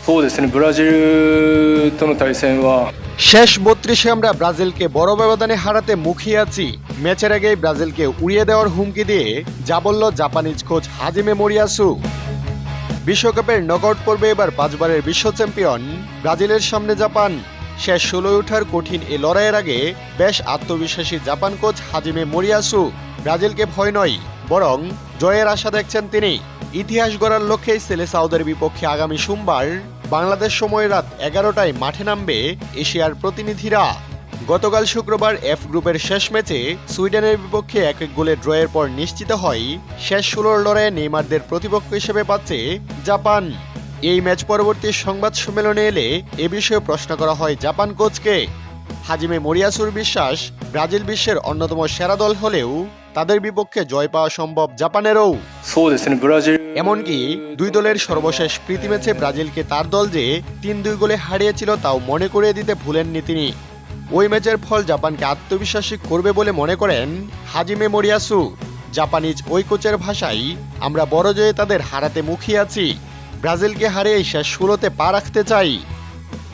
そうですね、ブラジルとの対戦は শেষ ৩২-এ আমরা ব্রাজিলকে বড় ব্যবধানে হারাতে মুখিয়ে আছি। ম্যাচের আগেই ব্রাজিলকে উড়িয়ে দেওয়ার হুমকি দিয়ে যা বলল জাপানিজ কোচ হাজিমে মোরিয়াসু। বিশ্বকাপের নকআউট পর্বে এবার 5 বারের বিশ্ব চ্যাম্পিয়ন ব্রাজিলের সামনে জাপান। শেষ 16 ওঠার কঠিন এ লড়াইয়ের আগে বেশ আত্মবিশ্বাসী জাপান কোচ হাজিমে মোরিয়াসু। ব্রাজিলকে ভয় নয়, বরং জয়ের আশা দেখছেন তিনি। ইতিহাস গড়ার লক্ষ্যেই সেলেসাওদের বিপক্ষে আগামী সোমবার বাংলাদেশ সময় রাত 11টায় মাঠে নামবে এশিয়ার প্রতিনিধিরা। গতকাল শুক্রবার এফ গ্রুপের শেষ ম্যাচে সুইডেনের বিপক্ষে 1-1 গোলে ড্রয়ের পর নিশ্চিত হয় শেষ 16 লড়াইয়ে নেইমারদের প্রতিপক্ষ হিসেবে পাচ্ছে জাপান। এই ম্যাচ পরবর্তী সংবাদ সম্মেলনে এলে এ বিষয়ে প্রশ্ন করা হয় জাপান কোচকে। হাজিমে মোরিয়াসুর বিশ্বাস, ব্রাজিল বিশ্বের অন্যতম সেরা দল হলেও তাদের বিপক্ষে জয় পাওয়া সম্ভব জাপানেরও। そうですね、ブラジル এমনকি দুই দলের সর্বশেষ প্রীতি ম্যাচে ব্রাজিলকে তার দল যে 3-2 গোলে হারিয়েছিল তাও মনে করিয়ে দিতে ভুলেননি তিনি। ওই ম্যাচের ফল জাপানকে আত্মবিশ্বাসী করবে বলে মনে করেন হাজিমে মোরিয়াসু। জাপানিজ ওই কোচের ভাষায়, আমরা বড় জয়ে তাদের হারাতে মুখিয়ে আছি, ব্রাজিলকে হারিয়ে শেষ 16তে পা রাখতে চাই।